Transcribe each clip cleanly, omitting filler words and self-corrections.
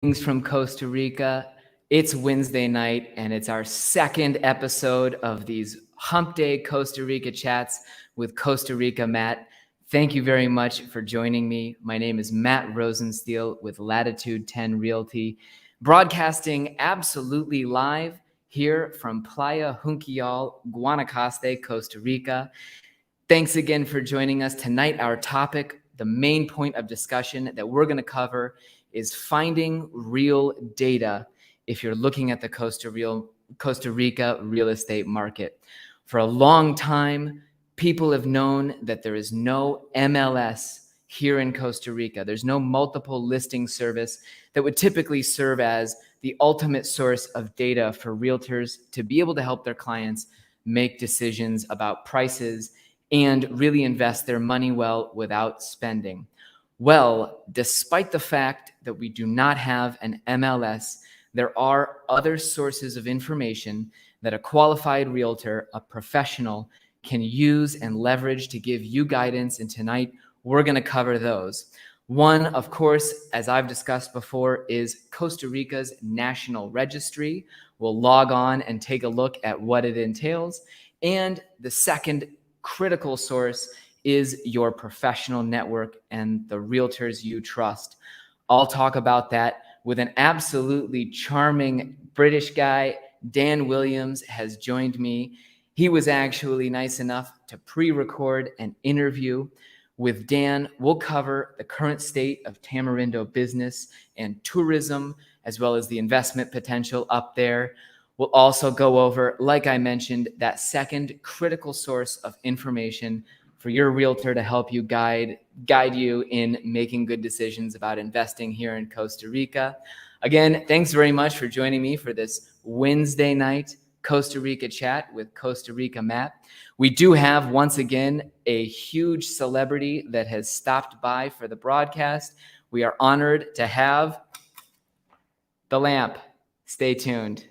Greetings from Costa Rica. It's Wednesday night, and it's our second episode of these Hump Day Costa Rica chats with Costa Rica Matt. Thank you very much for joining me. My name is Matt Rosensteel with Latitude 10 Realty, broadcasting absolutely live here from Playa Junquial, Guanacaste, Costa Rica. Thanks again for joining us tonight. Our topic, the main point of discussion that we're going to cover, is finding real data if you're looking at the Costa Rica real estate market. For a long time, people have known that there is no MLS here in Costa Rica. There's no multiple listing service that would typically serve as the ultimate source of data for realtors to be able to help their clients make decisions about prices and really invest their money well without spending. Well, despite the fact that we do not have an MLS, there are other sources of information that a qualified realtor, a professional, can use and leverage to give you guidance. And tonight, we're going to cover those. One, of course, as I've discussed before, is Costa Rica's National Registry. We'll log on and take a look at what it entails. And the second critical source is your professional network and the realtors you trust. I'll talk about that with an absolutely charming British guy. Dan Williams has joined me. He was actually nice enough to pre-record an interview with Dan. We'll cover the current state of Tamarindo business and tourism, as well as the investment potential up there. We'll also go over, like I mentioned, that second critical source of information for your realtor to help you guide you in making good decisions about investing here in Costa Rica. Again, thanks very much for joining me for this Wednesday night Costa Rica chat with Costa Rica Matt. We do have, once again, a huge celebrity that has stopped by for the broadcast. We are honored to have the lamp. Stay tuned.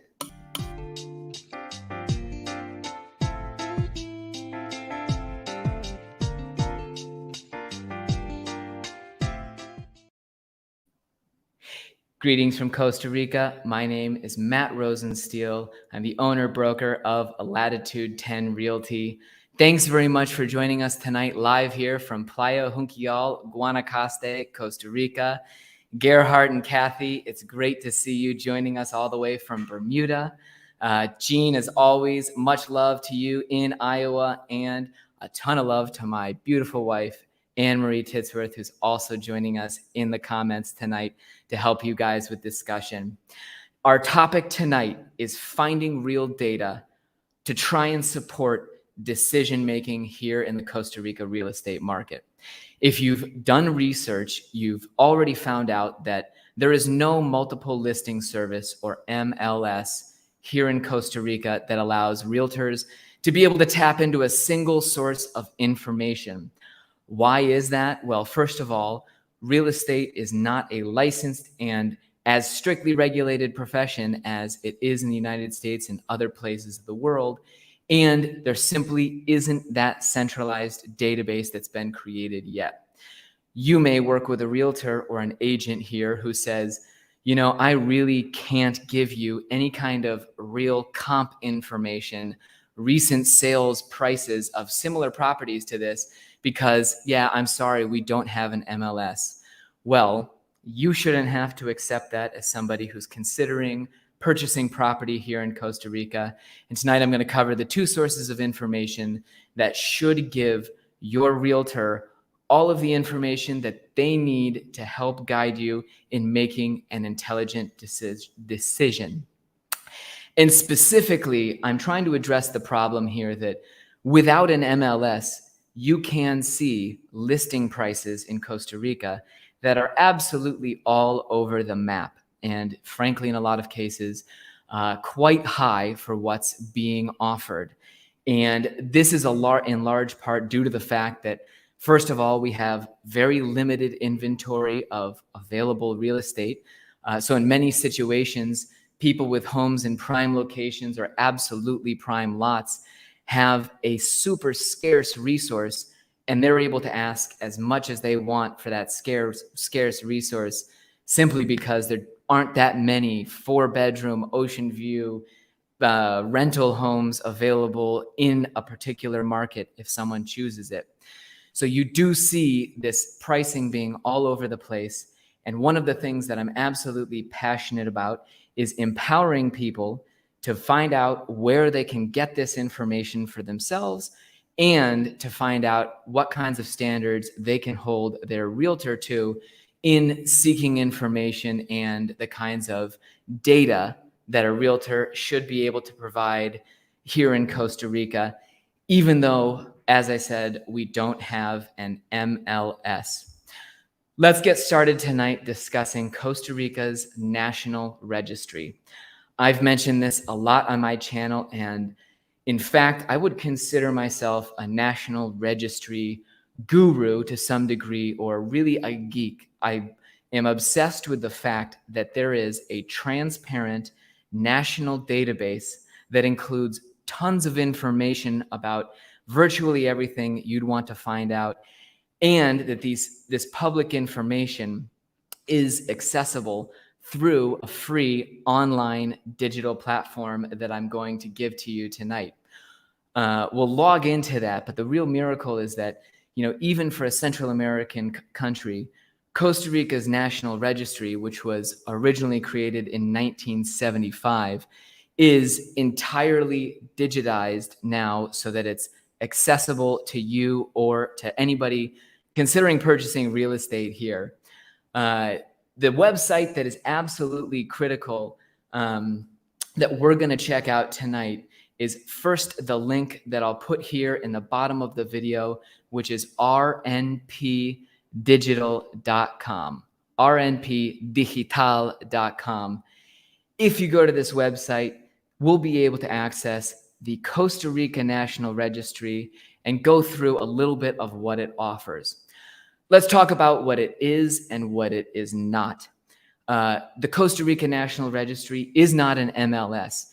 Greetings from Costa Rica. My name is Matt Rosensteel. I'm the owner-broker of Latitude 10 Realty. Thanks very much for joining us tonight live here from Playa Junquial, Guanacaste, Costa Rica. Gerhardt and Kathy, it's great to see you joining us all the way from Bermuda. Gene, as always, much love to you in Iowa, and a ton of love to my beautiful wife, Anne-Marie Titsworth, who's also joining us in the comments tonight to help you guys with discussion. Our topic tonight is finding real data to try and support decision-making here in the Costa Rica real estate market. If you've done research, you've already found out that there is no multiple listing service, or MLS, here in Costa Rica that allows realtors to be able to tap into a single source of information. Why is that? Well, first of all, real estate is not a licensed and as strictly regulated profession as it is in the United States and other places of the world. And there simply isn't that centralized database that's been created yet. You may work with a realtor or an agent here who says, you know, I really can't give you any kind of real comp information, recent sales prices of similar properties to this, because, yeah, I'm sorry, we don't have an MLS. Well, you shouldn't have to accept that as somebody who's considering purchasing property here in Costa Rica. And tonight I'm going to cover the two sources of information that should give your realtor all of the information that they need to help guide you in making an intelligent decision. And specifically, I'm trying to address the problem here that without an MLS, you can see listing prices in Costa Rica that are absolutely all over the map. And frankly, in a lot of cases, quite high for what's being offered. And this is in large part due to the fact that, first of all, we have very limited inventory of available real estate. So in many situations, people with homes in prime locations or absolutely prime lots have a super scarce resource, and they're able to ask as much as they want for that scarce resource simply because they're aren't that many 4-bedroom ocean view rental homes available in a particular market if someone chooses it. So you do see this pricing being all over the place. And one of the things that I'm absolutely passionate about is empowering people to find out where they can get this information for themselves and to find out what kinds of standards they can hold their realtor to in seeking information and the kinds of data that a realtor should be able to provide here in Costa Rica, even though, as I said, we don't have an MLS. Let's get started tonight discussing Costa Rica's National Registry. I've mentioned this a lot on my channel, and in fact, I would consider myself a National Registry guru to some degree, or really a geek. I am obsessed with the fact that there is a transparent national database that includes tons of information about virtually everything you'd want to find out, and that this public information is accessible through a free online digital platform that I'm going to give to you tonight. We'll log into that, but the real miracle is that, even for a Central American country, Costa Rica's National Registry, which was originally created in 1975, is entirely digitized now so that it's accessible to you or to anybody considering purchasing real estate here. The website that is absolutely critical that we're going to check out tonight is first the link that I'll put here in the bottom of the video, which is rnpdigital.com, rnpdigital.com. If you go to this website, we'll be able to access the Costa Rica National Registry and go through a little bit of what it offers. Let's talk about what it is and what it is not. The Costa Rica National Registry is not an MLS.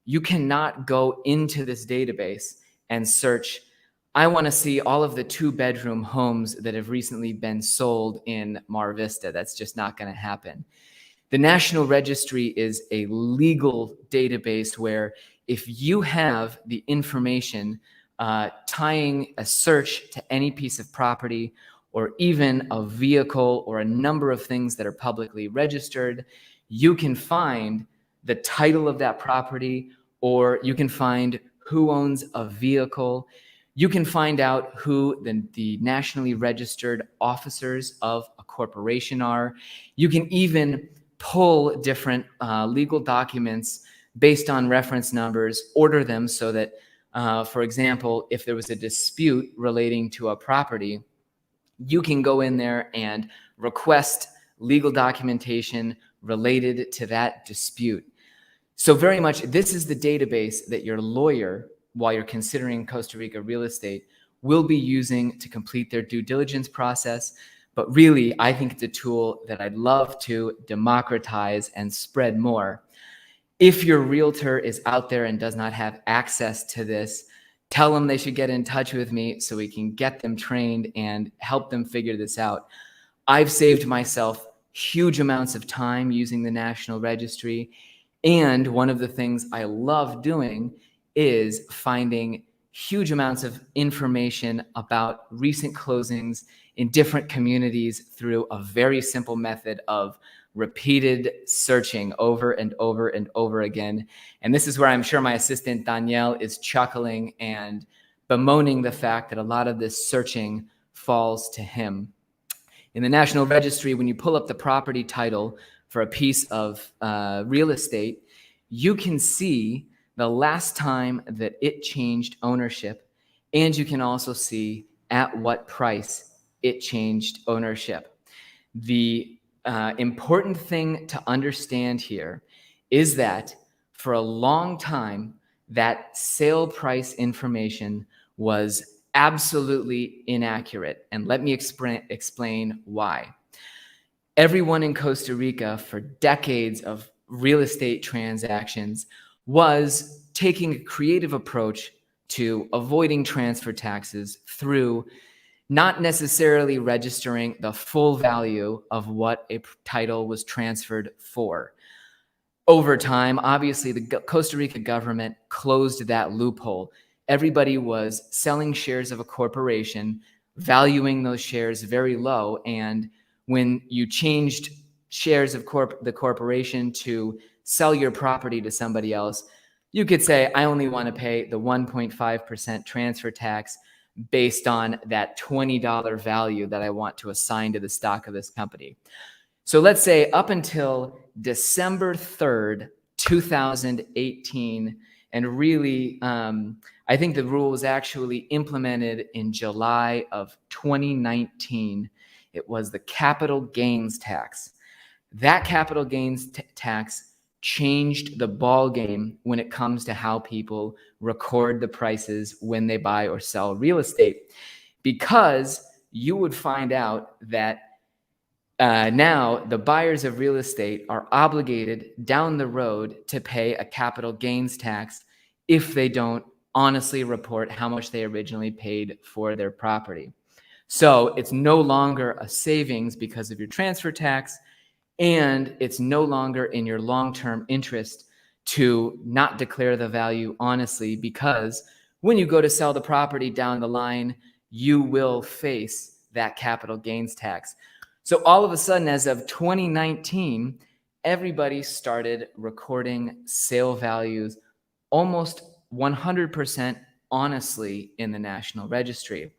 You cannot go into this database and search, I want to see all of the 2-bedroom homes that have recently been sold in Mar Vista. That's just not going to happen. The National Registry is a legal database where if you have the information tying a search to any piece of property or even a vehicle or a number of things that are publicly registered, you can find the title of that property, or you can find who owns a vehicle. You can find out who the nationally registered officers of a corporation are. You can even pull different legal documents based on reference numbers, order them so that, for example, if there was a dispute relating to a property, you can go in there and request legal documentation related to that dispute. So very much, this is the database that your lawyer, while you're considering Costa Rica real estate, will be using to complete their due diligence process. But really, I think it's a tool that I'd love to democratize and spread more. If your realtor is out there and does not have access to this, tell them they should get in touch with me so we can get them trained and help them figure this out. I've saved myself huge amounts of time using the National Registry. And one of the things I love doing is finding huge amounts of information about recent closings in different communities through a very simple method of repeated searching over and over and over again. And this is where I'm sure my assistant Danielle is chuckling and bemoaning the fact that a lot of this searching falls to him. In the National Registry, when you pull up the property title for a piece of real estate, you can see the last time that it changed ownership, and you can also see at what price it changed ownership. The important thing to understand here is that for a long time, that sale price information was absolutely inaccurate. And let me explain why. Everyone in Costa Rica for decades of real estate transactions was taking a creative approach to avoiding transfer taxes through not necessarily registering the full value of what a title was transferred for. Over time, obviously, the Costa Rica government closed that loophole. Everybody was selling shares of a corporation, valuing those shares very low. And when you changed shares of the corporation to sell your property to somebody else, you could say, I only want to pay the 1.5% transfer tax based on that $20 value that I want to assign to the stock of this company. So let's say up until December 3rd, 2018, and really, I think the rule was actually implemented in July of 2019. It was the capital gains tax. That capital gains tax changed the ball game when it comes to how people record the prices when they buy or sell real estate, because you would find out that now the buyers of real estate are obligated down the road to pay a capital gains tax if they don't honestly report how much they originally paid for their property. So it's no longer a savings because of your transfer tax, and it's no longer in your long-term interest to not declare the value honestly, because when you go to sell the property down the line, you will face that capital gains tax. So all of a sudden, as of 2019, everybody started recording sale values almost 100% honestly in the National Registry.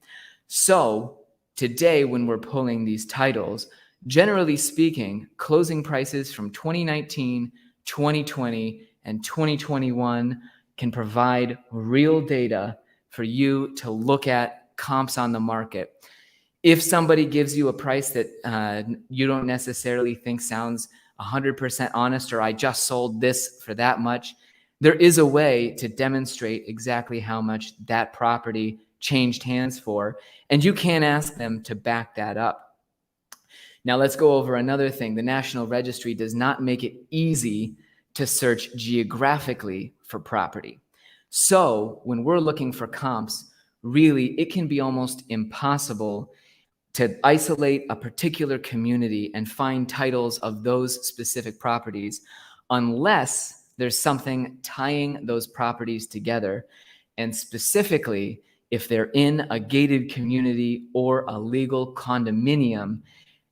So today, when we're pulling these titles, generally speaking, closing prices from 2019, 2020, and 2021 can provide real data for you to look at comps on the market. If somebody gives you a price that you don't necessarily think sounds 100% honest, or I just sold this for that much, there is a way to demonstrate exactly how much that property changed hands for, and you can ask them to back that up. Now let's go over another thing. The National Registry does not make it easy to search geographically for property. So when we're looking for comps, really it can be almost impossible to isolate a particular community and find titles of those specific properties unless there's something tying those properties together. And specifically, if they're in a gated community or a legal condominium,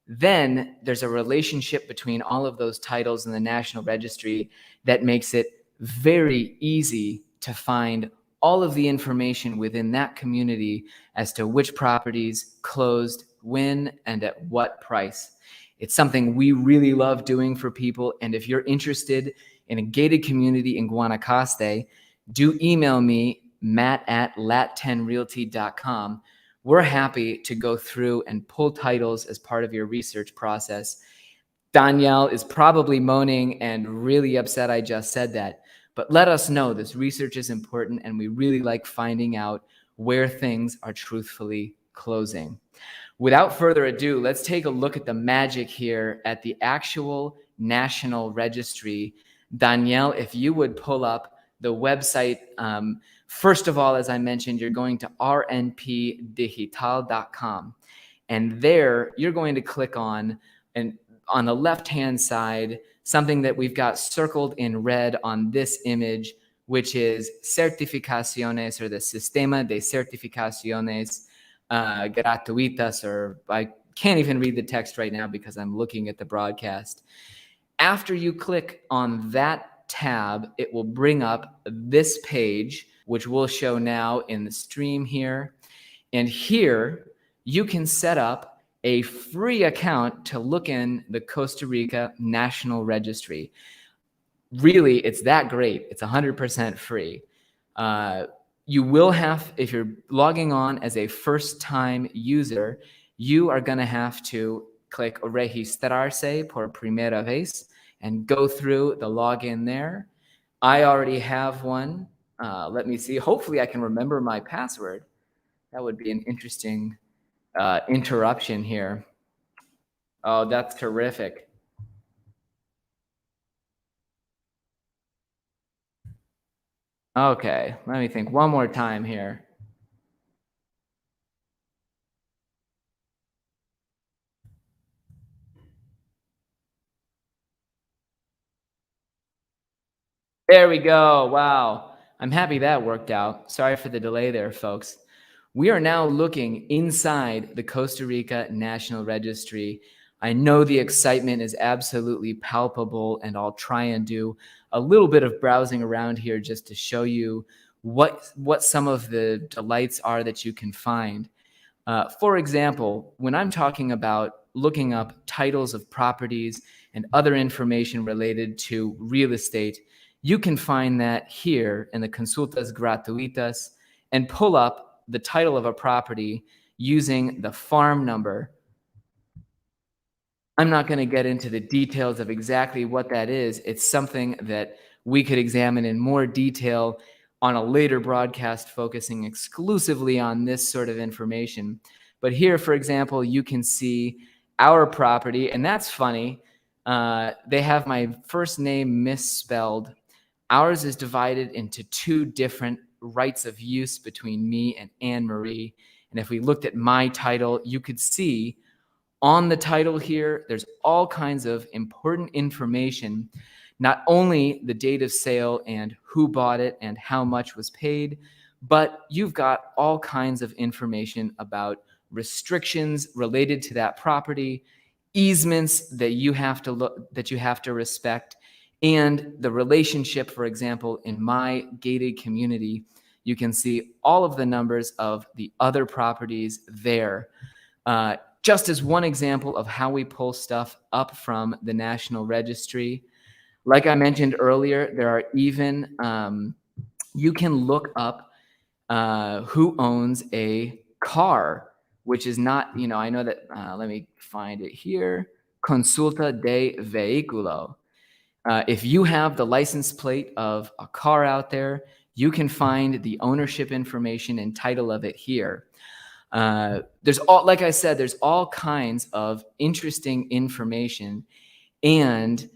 then there's a relationship between all of those titles in the National Registry that makes it very easy to find all of the information within that community as to which properties closed when and at what price. It's something we really love doing for people. And if you're interested in a gated community in Guanacaste, do email me, matt@lat10realty.com. We're happy to go through and pull titles as part of your research process. Danielle is probably moaning and really upset I just said that, but let us know. This research is important, and we really like finding out where things are truthfully closing. Without further ado, let's take a look at the magic here at the actual National Registry. Danielle, if you would pull up the website. First of all, as I mentioned, you're going to rnpdigital.com. And there you're going to click on, and on the left-hand side, something that we've got circled in red on this image, which is certificaciones, or the Sistema de Certificaciones Gratuitas, or I can't even read the text right now because I'm looking at the broadcast. After you click on that tab, it will bring up this page, which we'll show now in the stream here. And here you can set up a free account to look in the Costa Rica National Registry. Really, it's that great. It's 100% free. You will have, if you're logging on as a first-time user, you are going to have to click registrarse por primera vez and go through the login there. I already have one. Let me see. Hopefully I can remember my password. That would be an interesting interruption here. Oh, that's terrific. Okay, let me think one more time here. There we go. Wow. I'm happy that worked out. Sorry for the delay there, folks. We are now looking inside the Costa Rica National Registry. I know the excitement is absolutely palpable, and I'll try and do a little bit of browsing around here just to show you what some of the delights are that you can find. For example, when I'm talking about looking up titles of properties and other information related to real estate, you can find that here in the consultas gratuitas and pull up the title of a property using the farm number. I'm not going to get into the details of exactly what that is. It's something that we could examine in more detail on a later broadcast focusing exclusively on this sort of information. But here, for example, you can see our property, and that's funny. They have my first name misspelled. Ours is divided into two different rights of use between me and Anne Marie. And if we looked at my title, you could see on the title here, there's all kinds of important information, not only the date of sale and who bought it and how much was paid, but you've got all kinds of information about restrictions related to that property, easements that you have to respect, and the relationship. For example, in my gated community, you can see all of the numbers of the other properties there. Just as one example of how we pull stuff up from the National Registry. Like I mentioned earlier, there are even, you can look up who owns a car, which is not, I know that, let me find it here, Consulta de Vehículo. If you have the license plate of a car out there, you can find the ownership information and title of it here. Like I said, there's all kinds of interesting information. And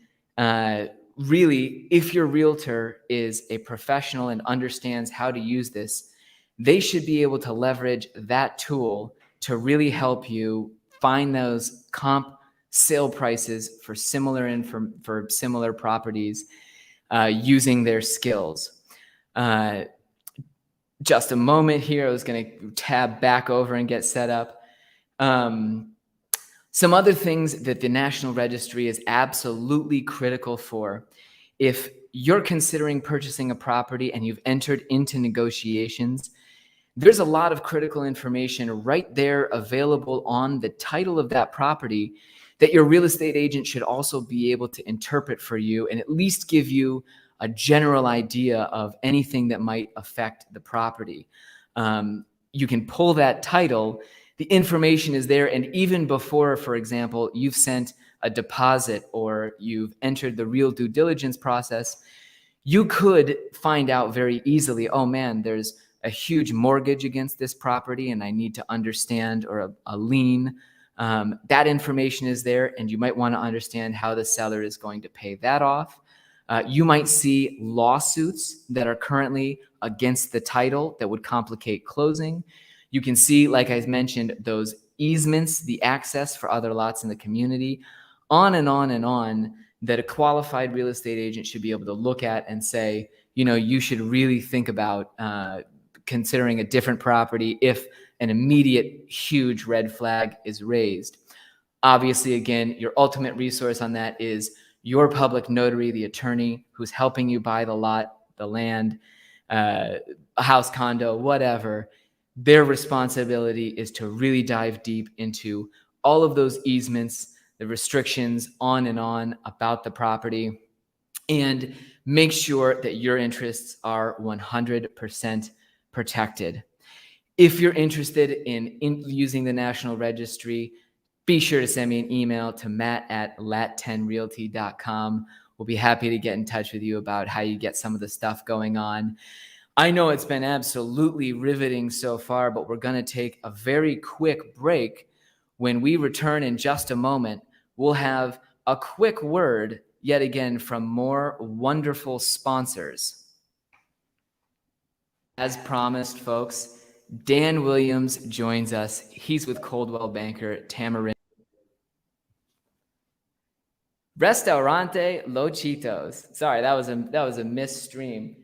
really, if your realtor is a professional and understands how to use this, they should be able to leverage that tool to really help you find those comp sale prices for similar properties using their skills. Just a moment here. I was going to tab back over and get set up. Some other things that the National Registry is absolutely critical for. If you're considering purchasing a property and you've entered into negotiations, there's a lot of critical information right there available on the title of that property that your real estate agent should also be able to interpret for you and at least give you a general idea of anything that might affect the property. You can pull that title, the information is there, and even before, for example, you've sent a deposit or you've entered the real due diligence process, you could find out very easily, oh man, there's a huge mortgage against this property and I need to understand, or a lien. That information is there, and you might want to understand how the seller is going to pay that off. You might see lawsuits that are currently against the title that would complicate closing. You can see, like I mentioned, those easements, the access for other lots in the community, on and on and on, that a qualified real estate agent should be able to look at and say, you should really think about considering a different property if an immediate huge red flag is raised. Obviously, again, your ultimate resource on that is your public notary, the attorney who's helping you buy the lot, the land, a house, condo, whatever. Their responsibility is to really dive deep into all of those easements, the restrictions, on and on about the property, and make sure that your interests are 100% protected. If you're interested in using the National Registry, be sure to send me an email to matt@lat10realty.com. We'll be happy to get in touch with you about how you get some of the stuff going on. I know it's been absolutely riveting so far, but we're going to take a very quick break. When we return in just a moment, we'll have a quick word yet again from more wonderful sponsors. As promised, folks, Dan Williams joins us. He's with Coldwell Banker Tamarindo. Restaurante Los Chitos. Sorry, that was a misstream.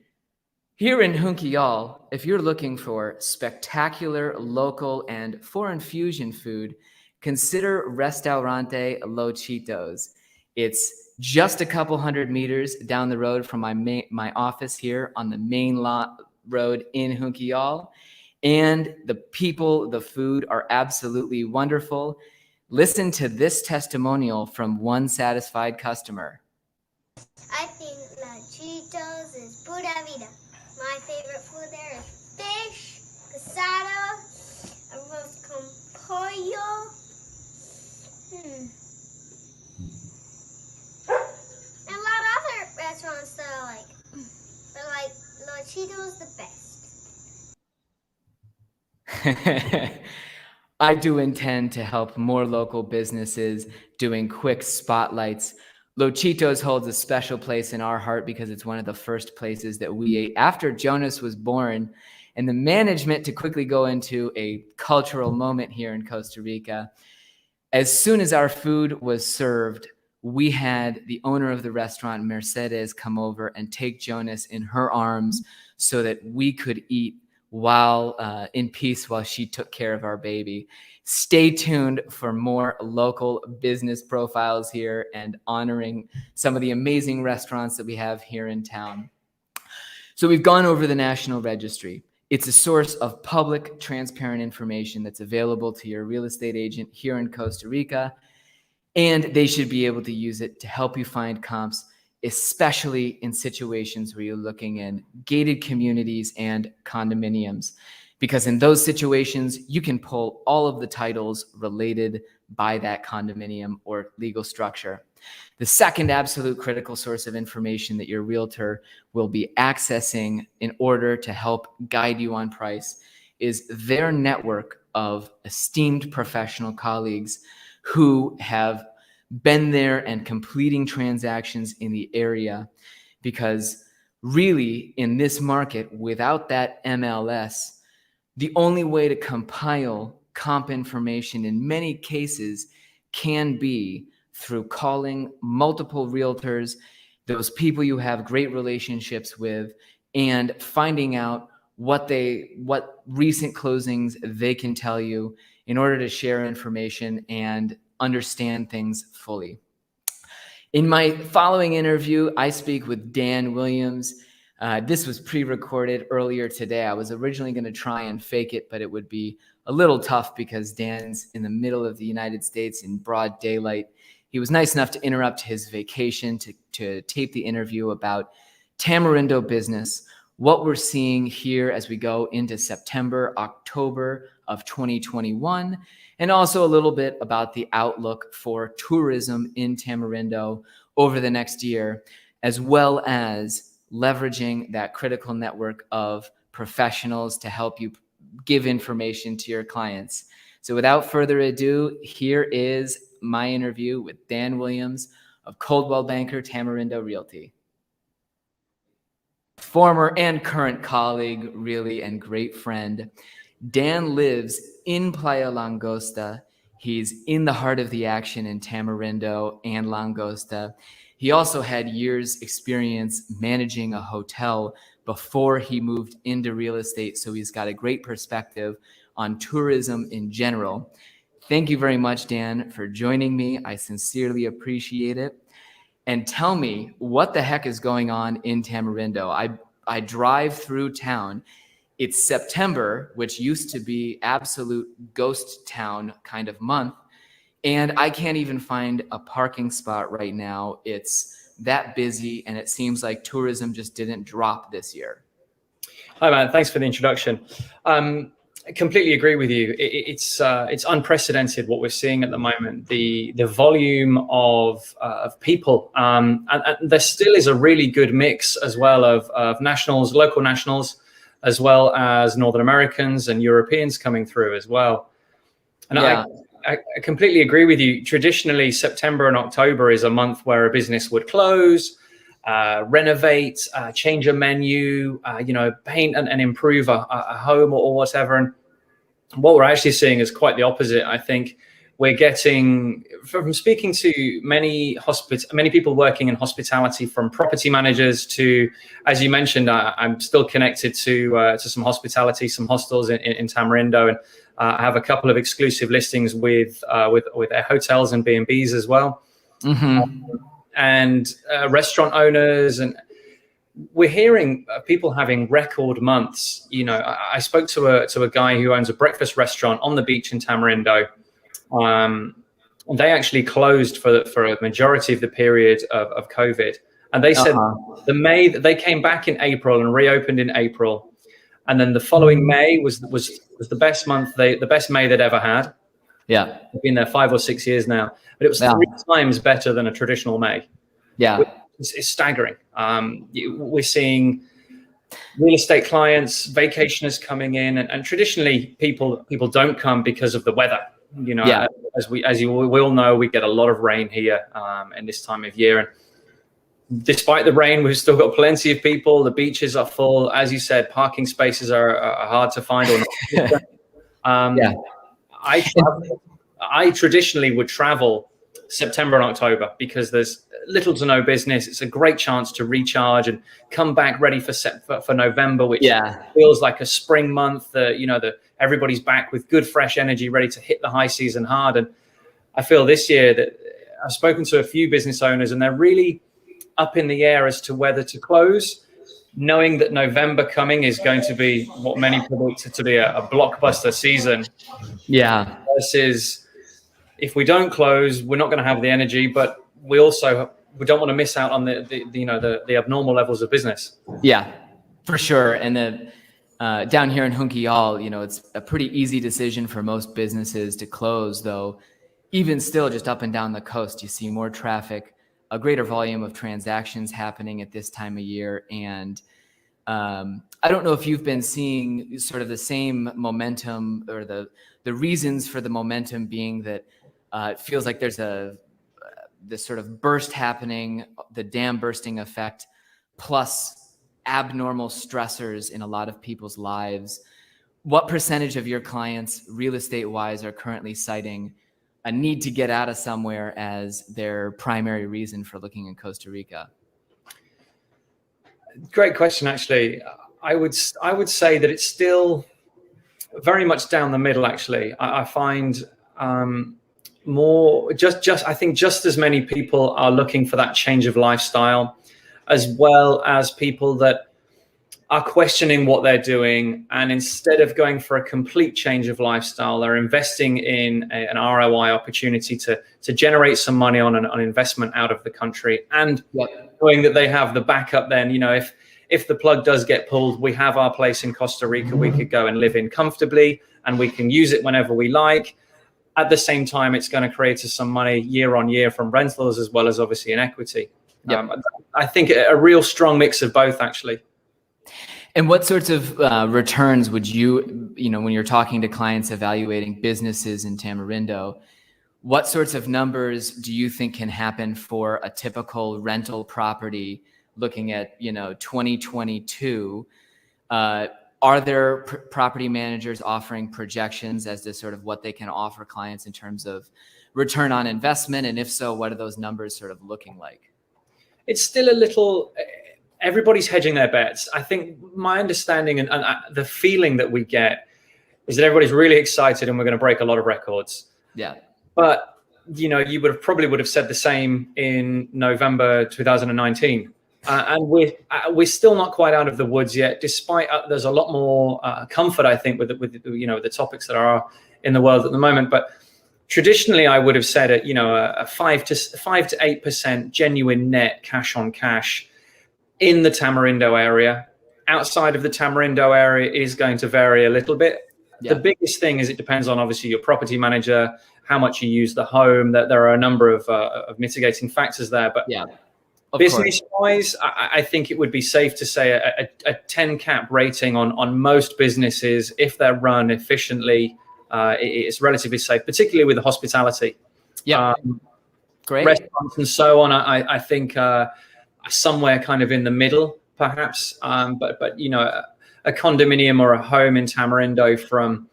Here in Junquillal, if you're looking for spectacular local and foreign fusion food, consider Restaurante Los Chitos. It's just a couple hundred meters down the road from my office here on the main road in Junquillal. And the people, the food are absolutely wonderful. Listen to this testimonial from one satisfied customer. I think La Cheetos is pura vida. My favorite food there is fish, casado, arroz con pollo. And a lot of other restaurants that I like. But like La Cheetos the best. I do intend to help more local businesses doing quick spotlights. Los Chitos holds a special place in our heart because it's one of the first places that we ate after Jonas was born. And the management, to quickly go into a cultural moment here in Costa Rica, as soon as our food was served, we had the owner of the restaurant, Mercedes, come over and take Jonas in her arms so that we could eat while in peace while she took care of our baby. Stay tuned for more local business profiles here and honoring some of the amazing restaurants that we have here in town. So we've gone over the National Registry. It's a source of public, transparent information that's available to your real estate agent here in Costa Rica, and they should be able to use it to help you find comps, especially in situations where you're looking in gated communities and condominiums, because in those situations, you can pull all of the titles related by that condominium or legal structure. The second absolute critical source of information that your realtor will be accessing in order to help guide you on price is their network of esteemed professional colleagues who have been there and completing transactions in the area. Because really, in this market, without that MLS, the only way to compile comp information in many cases can be through calling multiple realtors, those people you have great relationships with, and finding out what recent closings they can tell you in order to share information and understand things fully. In my following interview, I speak with Dan Williams. This was pre-recorded earlier today. I was originally going to try and fake it, but it would be a little tough because Dan's in the middle of the United States in broad daylight. He was nice enough to interrupt his vacation to tape the interview about Tamarindo business, what we're seeing here as we go into September, October of 2021, and also a little bit about the outlook for tourism in Tamarindo over the next year, as well as leveraging that critical network of professionals to help you give information to your clients. So without further ado, here is my interview with Dan Williams of Coldwell Banker Tamarindo Realty. Former and current colleague, really, and great friend. Dan lives in Playa Langosta. He's in the heart of the action in Tamarindo and Langosta. He also had years experience managing a hotel before he moved into real estate, so he's got a great perspective on tourism in general. Thank you very much, Dan, for joining me. I sincerely appreciate it. And tell me what the heck is going on in Tamarindo. I drive through town. It's September, which used to be absolute ghost town kind of month. And I can't even find a parking spot right now. It's that busy, and it seems like tourism just didn't drop this year. Hi, man. Thanks for the introduction. I completely agree with you. It's unprecedented what we're seeing at the moment. The volume of people, and there still is a really good mix as well of nationals, local nationals, as well as Northern Americans and Europeans coming through as well. And yeah. I completely agree with you. Traditionally, September and October is a month where a business would close, renovate, change a menu, paint and improve a home or whatever. And what we're actually seeing is quite the opposite. I think we're getting, from speaking to many people working in hospitality, from property managers to, as you mentioned, I'm still connected to some hospitality, some hostels in Tamarindo, and I have a couple of exclusive listings with their hotels and B&Bs as well, and restaurant owners, and we're hearing people having record months. You know, I spoke to a guy who owns a breakfast restaurant on the beach in Tamarindo. They actually closed for a majority of the period of COVID, and they said they came back in April and reopened in April, and then the following May was the best month, the best May they'd ever had. Yeah, I've been there 5 or 6 years now, but it was 3 times better than a traditional May. Yeah, it's staggering. We're seeing real estate clients, vacationers coming in, and traditionally people don't come because of the weather. You know, we all know, we get a lot of rain here in this time of year, and despite the rain, we've still got plenty of people. The beaches are full, as you said. Parking spaces are hard to find or not. I traditionally would travel September and October because there's little to no business. It's a great chance to recharge and come back ready for November, which feels like a spring month. Everybody's back with good, fresh energy, ready to hit the high season hard. And I feel this year that I've spoken to a few business owners, and they're really up in the air as to whether to close, knowing that November coming is going to be what many predict to be a blockbuster season. Yeah. Versus, if we don't close, we're not going to have the energy, but we don't want to miss out on the abnormal levels of business. Yeah, for sure. And down here in Junquillal, it's a pretty easy decision for most businesses to close, though. Even still, just up and down the coast, you see more traffic, a greater volume of transactions happening at this time of year. And I don't know if you've been seeing sort of the same momentum, or the reasons for the momentum being that it feels like there's this sort of burst happening, the dam bursting effect, plus abnormal stressors in a lot of people's lives. What percentage of your clients, real estate wise, are currently citing a need to get out of somewhere as their primary reason for looking in Costa Rica? Great question, actually. I would say that it's still very much down the middle, actually. I find I think just as many people are looking for that change of lifestyle, as well as people that are questioning what they're doing, and instead of going for a complete change of lifestyle, they're investing in an ROI opportunity to generate some money on an investment out of the country, and knowing that they have the backup. Then, if the plug does get pulled, we have our place in Costa Rica we could go and live in comfortably, and we can use it whenever we like. At the same time, it's going to create us some money year on year from rentals, as well as obviously in equity. I think a real strong mix of both, actually. And what sorts of returns would you, when you're talking to clients evaluating businesses in Tamarindo, what sorts of numbers do you think can happen for a typical rental property looking at, 2022? Are there property managers offering projections as to sort of what they can offer clients in terms of return on investment? And if so, what are those numbers sort of looking like? It's still a little, everybody's hedging their bets. I think my understanding and the feeling that we get is that everybody's really excited and we're going to break a lot of records. Yeah. But, you probably would have said the same in November 2019. And we're still not quite out of the woods yet, despite there's a lot more comfort, I think, with the topics that are in the world at the moment. But traditionally, I would have said a 5 to 8% genuine net cash on cash in the Tamarindo area. Outside of the Tamarindo area is going to vary a little bit. Yeah. The biggest thing is it depends on obviously your property manager, how much you use the home. That there are a number of mitigating factors there, but yeah. Business-wise, I think it would be safe to say a 10 cap rating on most businesses, if they're run efficiently, it's relatively safe, particularly with the hospitality. Yeah, great. Restaurants and so on, I think somewhere kind of in the middle, perhaps. But a condominium or a home in Tamarindo from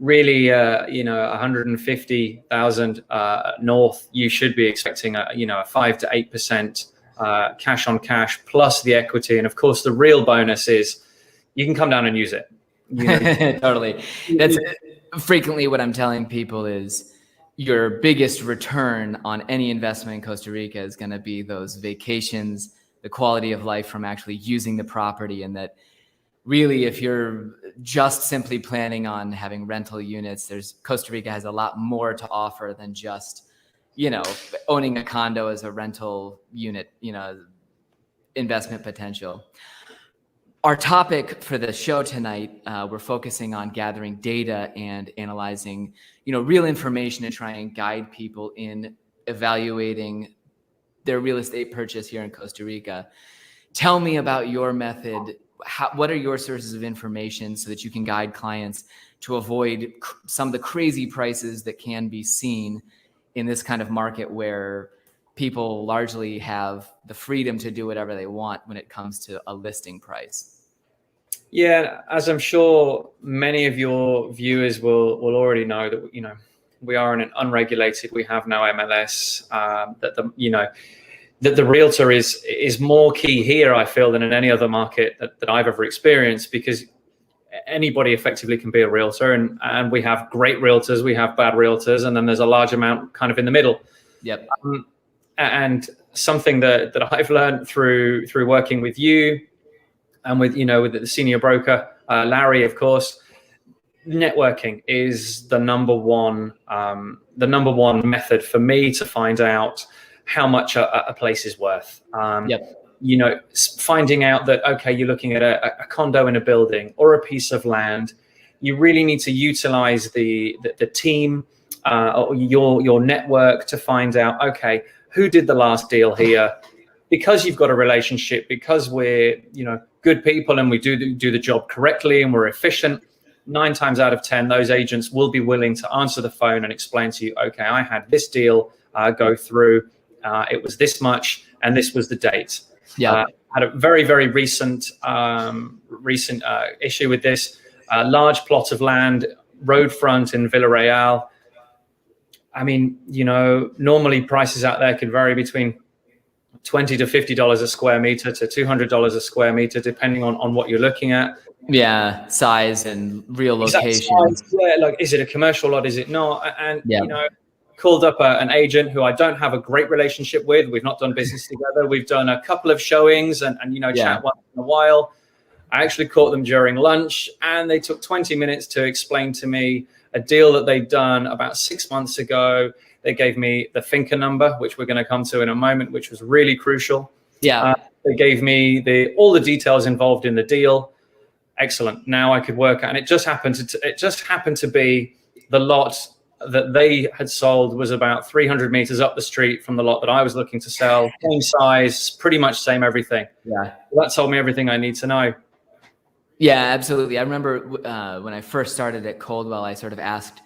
really, 150,000 north, you should be expecting a 5 to 8% cash on cash plus the equity. And of course, the real bonus is you can come down and use it. Totally. That's frequently what I'm telling people is your biggest return on any investment in Costa Rica is going to be those vacations, the quality of life from actually using the property. And that really, if you're just simply planning on having rental units, Costa Rica has a lot more to offer than just, owning a condo as a rental unit, investment potential. Our topic for the show tonight, we're focusing on gathering data and analyzing, real information to try and guide people in evaluating their real estate purchase here in Costa Rica. Tell me about your method. What are your sources of information so that you can guide clients to avoid some of the crazy prices that can be seen in this kind of market where people largely have the freedom to do whatever they want when it comes to a listing price? Yeah, as I'm sure many of your viewers will already know that, we are in an unregulated, we have no MLS, that the realtor is more key here, I feel, than in any other market that I've ever experienced, because anybody effectively can be a realtor, and we have great realtors, we have bad realtors, and then there's a large amount kind of in the middle. Yep. And something that I've learned through working with you and with the senior broker, Larry, of course, networking is the number one method for me to find out how much a place is worth. Yep. Finding out that, okay, you're looking at a condo in a building or a piece of land, you really need to utilize the team, or your network to find out, okay, who did the last deal here? Because you've got a relationship, because we're good people and we do the job correctly and we're efficient, 9 times out of 10, those agents will be willing to answer the phone and explain to you, okay, I had this deal go through, it was this much, and this was the date. Yeah. Had a very, very recent issue with this. Large plot of land, road front in Villarreal. I mean, normally prices out there could vary between $20 to $50 a square meter to $200 a square meter, depending on what you're looking at. Yeah, size and real location. Yeah, like, is it a commercial lot? Is it not? And called up an agent who I don't have a great relationship with. We've not done business together. We've done a couple of showings and chat once in a while. I actually caught them during lunch, and they took 20 minutes to explain to me a deal that they'd done about 6 months ago. They gave me the Finca number, which we're going to come to in a moment, which was really crucial. Yeah. They gave me all the details involved in the deal. Excellent. Now I could work out, and it just happened to be the lot that they had sold was about 300 meters up the street from the lot that I was looking to sell. Same size, pretty much same everything. Yeah. That told me everything I need to know. Yeah, absolutely. I remember when I first started at Coldwell, I sort of asked,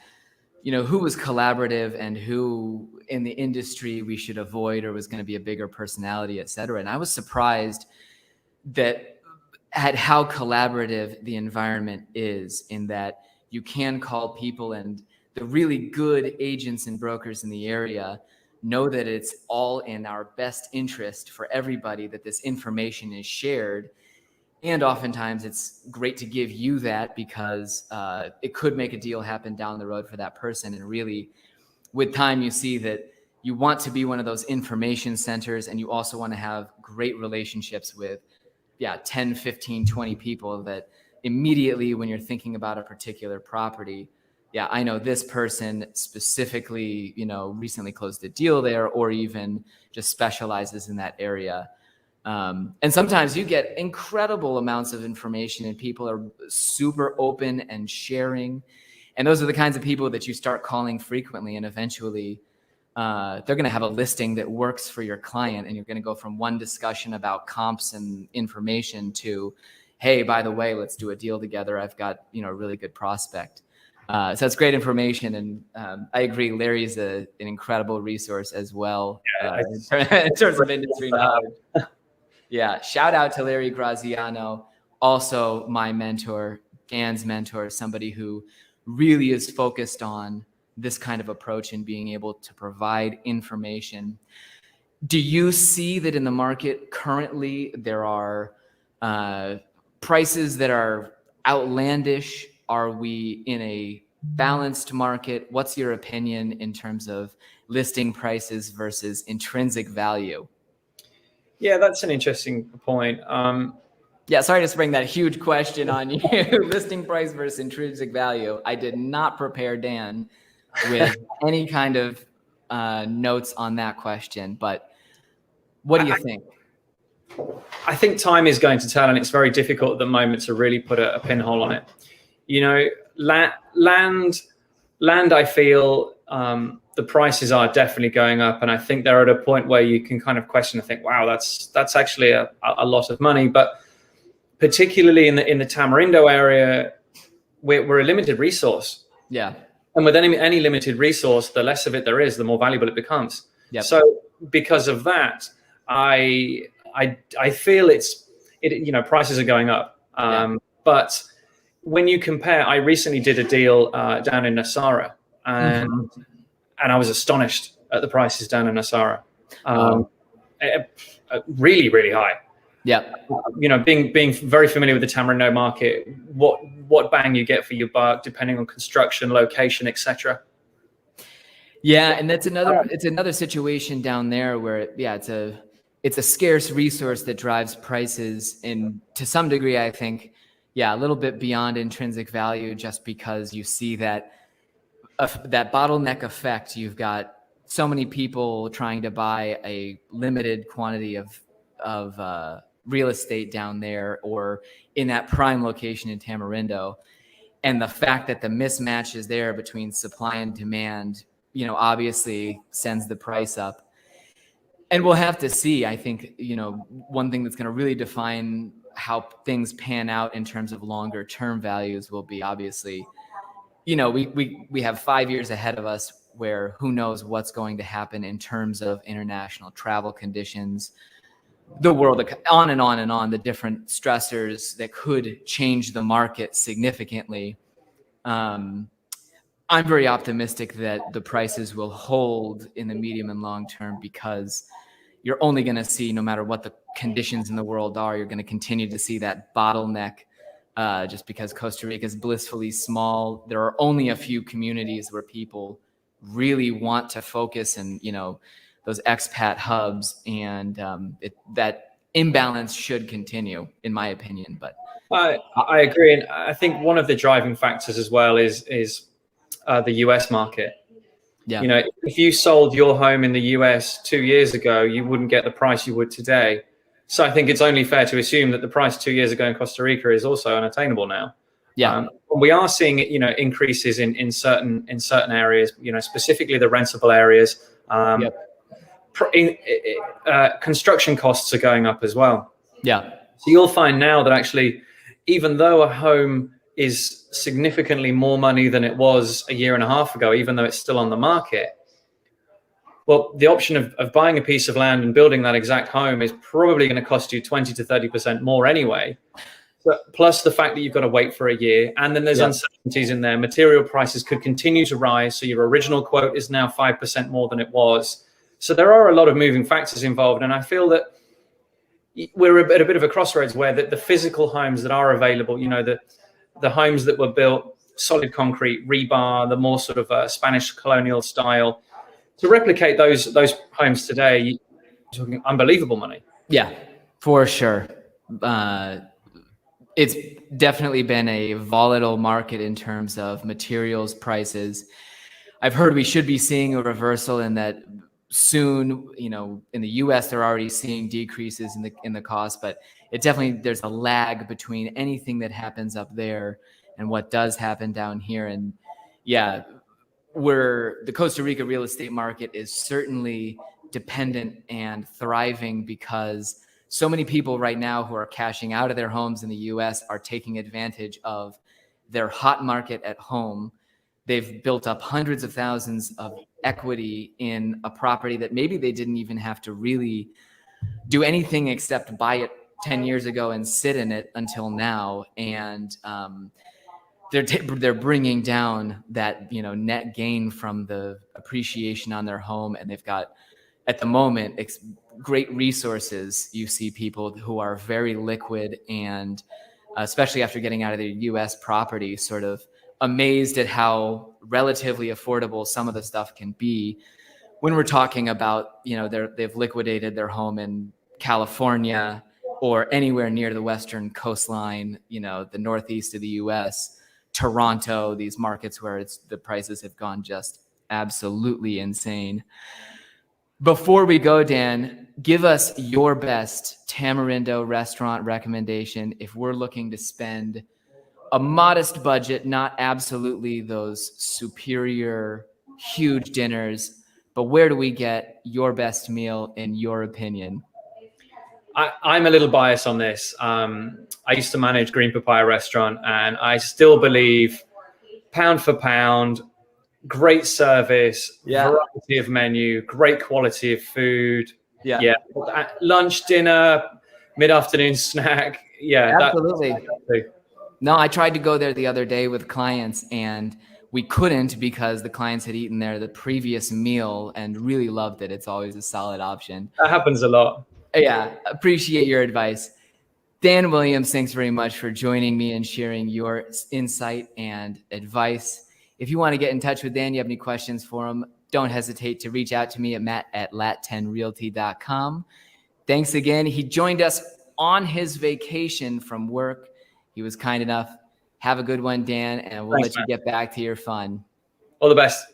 who was collaborative and who in the industry we should avoid or was going to be a bigger personality, et cetera. And I was surprised at how collaborative the environment is, in that you can call people, and the really good agents and brokers in the area know that it's all in our best interest for everybody that this information is shared. And oftentimes it's great to give you that because it could make a deal happen down the road for that person. And really, with time, you see that you want to be one of those information centers, and you also want to have great relationships with 10, 15, 20 people that immediately when you're thinking about a particular property, I know this person specifically, recently closed a deal there, or even just specializes in that area. And sometimes you get incredible amounts of information and people are super open and sharing. And those are the kinds of people that you start calling frequently, and eventually they're going to have a listing that works for your client. And you're going to go from one discussion about comps and information to, hey, by the way, let's do a deal together. I've got, a really good prospect. So that's great information. And I agree, Larry's an incredible resource as well in terms of industry knowledge. Yeah. Shout out to Larry Graziano, also my mentor, Dan's mentor, somebody who really is focused on this kind of approach and being able to provide information. Do you see that in the market currently there are prices that are outlandish? Are we in a balanced market? What's your opinion in terms of listing prices versus intrinsic value? Yeah, that's an interesting point. Yeah, sorry to spring that huge question on you. Listing price versus intrinsic value. I did not prepare Dan with any kind of notes on that question, but what do you think? I think time is going to tell, and it's very difficult at the moment to really put a pinhole on it. You know, land, I feel the prices are definitely going up, and I think they're at a point where you can kind of question and think, wow, that's actually a lot of money. But particularly in the Tamarindo area, we're a limited resource. Yeah. And with any limited resource, the less of it there is, the more valuable it becomes. Yep. So because of that, I feel prices are going up. But when you compare, I recently did a deal down in Nasara, and I was astonished at the prices down in Nasara. Really, really high. Yeah. You know, being very familiar with the Tamarindo market, what bang you get for your buck, depending on construction, location, etc. Yeah, and it's another situation down there where it's a scarce resource that drives prices, and to some degree, I think, a little bit beyond intrinsic value, just because you see that bottleneck effect. You've got so many people trying to buy a limited quantity of real estate down there, or in that prime location in Tamarindo, and the fact that the mismatch is there between supply and demand, obviously sends the price up. And we'll have to see. I think, one thing that's going to really define how things pan out in terms of longer term values will be, obviously, we have 5 years ahead of us where who knows what's going to happen in terms of international travel conditions, the world, on and on and on, the different stressors that could change the market significantly. I'm very optimistic that the prices will hold in the medium and long term, because you're only going to see, no matter what the conditions in the world are, you're going to continue to see that bottleneck, just because Costa Rica is blissfully small. There are only a few communities where people really want to focus, and, those expat hubs, and that imbalance should continue, in my opinion. But I agree, and I think one of the driving factors as well is the US market. Yeah. If you sold your home in the US 2 years ago, you wouldn't get the price you would today. So I think it's only fair to assume that the price 2 years ago in Costa Rica is also unattainable now. Yeah. We are seeing increases in certain areas, specifically the rentable areas. Construction costs are going up as well. Yeah. So you'll find now that actually, even though a home is significantly more money than it was a year and a half ago, even though it's still on the market, well, the option of buying a piece of land and building that exact home is probably going to cost you 20 to 30% more anyway. But plus the fact that you've got to wait for a year, and then there's uncertainties in there. Material prices could continue to rise, so your original quote is now 5% more than it was. So there are a lot of moving factors involved, and I feel that we're at a bit of a crossroads where the physical homes that are available, the homes that were built solid concrete, rebar, the more sort of Spanish colonial style, to replicate those homes today, you're talking unbelievable money. Yeah, for sure. It's definitely been a volatile market in terms of materials prices. I've heard we should be seeing a reversal, in that soon, in the US, they're already seeing decreases in the cost, but there's a lag between anything that happens up there and what does happen down here. And the Costa Rica real estate market is certainly dependent and thriving, because so many people right now who are cashing out of their homes in the US are taking advantage of their hot market at home. They've built up hundreds of thousands of equity in a property that maybe they didn't even have to really do anything except buy it 10 years ago and sit in it until now. And they're bringing down that, you know, net gain from the appreciation on their home, and they've got, at the moment, great resources. You see people who are very liquid, and especially after getting out of their U.S. property, sort of amazed at how relatively affordable some of the stuff can be. When we're talking about, you know, they've liquidated their home in California or anywhere near the western coastline, you know, the northeast of the U.S., Toronto, these markets where the prices have gone just absolutely insane. Before we go, Dan, give us your best Tamarindo restaurant recommendation if we're looking to spend a modest budget, not absolutely those superior, huge dinners, but where do we get your best meal in your opinion? I'm a little biased on this. I used to manage Green Papaya restaurant, and I still believe, pound for pound, great service, variety of menu, great quality of food. Yeah. Lunch, dinner, mid-afternoon snack. Yeah, absolutely. No, I tried to go there the other day with clients, and we couldn't because the clients had eaten there the previous meal and really loved it. It's always a solid option. That happens a lot. Yeah, appreciate your advice. Dan Williams, thanks very much for joining me and sharing your insight and advice. If you want to get in touch with Dan, you have any questions for him, don't hesitate to reach out to me at matt@lat10realty.com. Thanks again. He joined us on his vacation from work. He was kind enough. Have a good one, Dan, and we'll let you get back to your fun. All the best.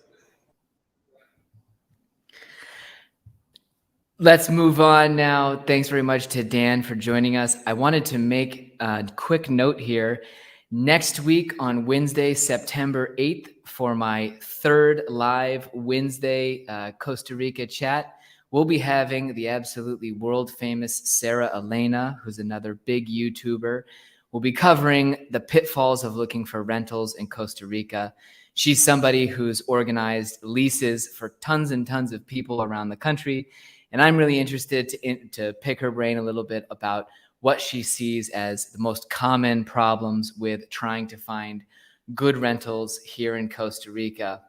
Let's move on now. Thanks very much to Dan for joining us. I wanted to make a quick note here. Next week on Wednesday, September 8th, for my third live Wednesday Costa Rica chat, we'll be having the absolutely world famous Sarah Elena, who's another big YouTuber. We'll be covering the pitfalls of looking for rentals in Costa Rica. She's somebody who's organized leases for tons and tons of people around the country. And I'm really interested to pick her brain a little bit about what she sees as the most common problems with trying to find good rentals here in Costa Rica.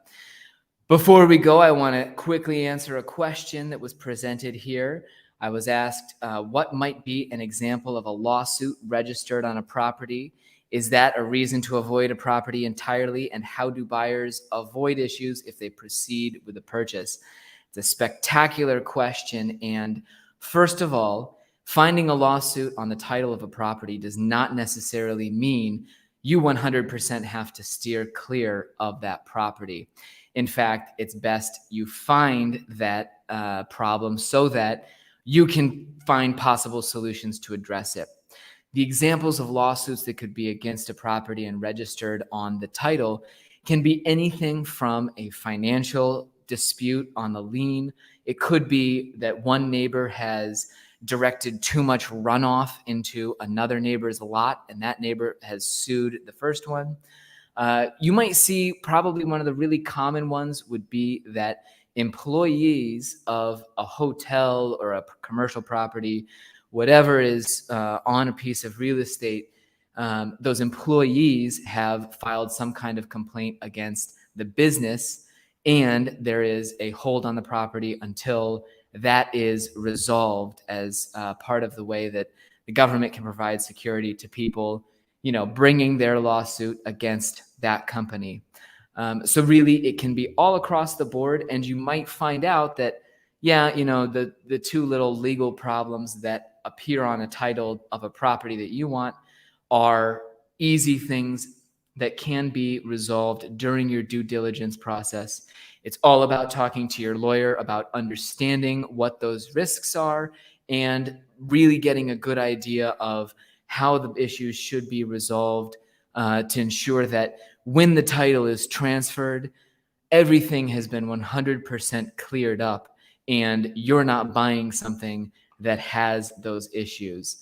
Before we go, I want to quickly answer a question that was presented here. I was asked, what might be an example of a lawsuit registered on a property? Is that a reason to avoid a property entirely? And how do buyers avoid issues if they proceed with the purchase? It's a spectacular question. And first of all, finding a lawsuit on the title of a property does not necessarily mean you 100% have to steer clear of that property. In fact, it's best you find that problem so that you can find possible solutions to address it. The examples of lawsuits that could be against a property and registered on the title can be anything from a financial dispute on the lien. It could be that one neighbor has directed too much runoff into another neighbor's lot, and that neighbor has sued the first one. You might see probably one of the really common ones would be that employees of a hotel or a commercial property, whatever is on a piece of real estate, those employees have filed some kind of complaint against the business, and there is a hold on the property until that is resolved as part of the way that the government can provide security to people, you know, bringing their lawsuit against that company. So really, it can be all across the board, and you might find out that, yeah, you know, the two little legal problems that appear on a title of a property that you want are easy things that can be resolved during your due diligence process. It's all about talking to your lawyer about understanding what those risks are and really getting a good idea of how the issues should be resolved to ensure that when the title is transferred, everything has been 100% cleared up and you're not buying something that has those issues.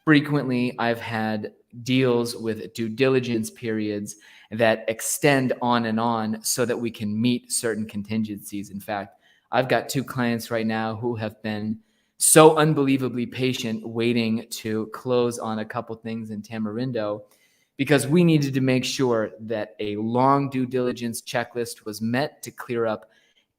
Frequently, I've had deals with due diligence periods that extend on so that we can meet certain contingencies. In fact, I've got two clients right now who have been so unbelievably patient waiting to close on a couple things in Tamarindo because we needed to make sure that a long due diligence checklist was met to clear up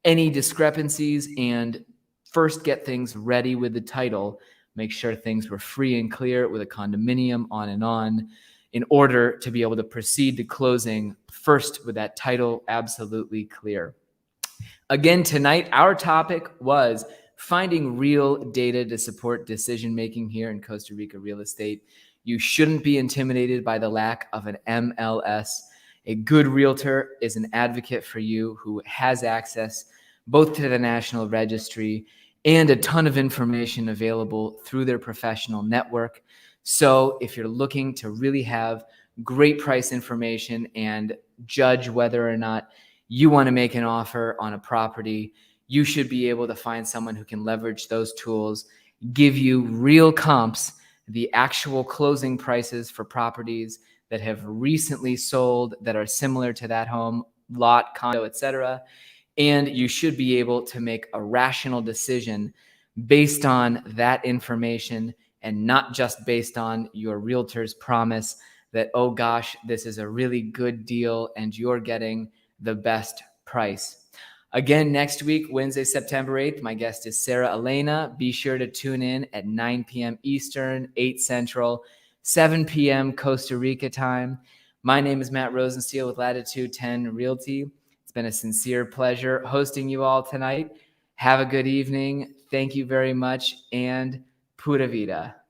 any discrepancies and first get things ready with the title, make sure things were free and clear with a condominium on and on, in order to be able to proceed to closing first with that title absolutely clear. Again, tonight, our topic was finding real data to support decision-making here in Costa Rica real estate. You shouldn't be intimidated by the lack of an MLS. A good realtor is an advocate for you who has access both to the National Registry and a ton of information available through their professional network. So if you're looking to really have great price information and judge whether or not you want to make an offer on a property, you should be able to find someone who can leverage those tools, give you real comps, the actual closing prices for properties that have recently sold that are similar to that home, lot, condo, etc. And you should be able to make a rational decision based on that information and not just based on your realtor's promise that, oh gosh, this is a really good deal and you're getting the best price. Again, next week, Wednesday, September 8th, my guest is Sarah Elena. Be sure to tune in at 9 p.m. Eastern, 8 Central, 7 p.m. Costa Rica time. My name is Matt Rosensteel with Latitude 10 Realty. It's been a sincere pleasure hosting you all tonight. Have a good evening. Thank you very much, and pura vida.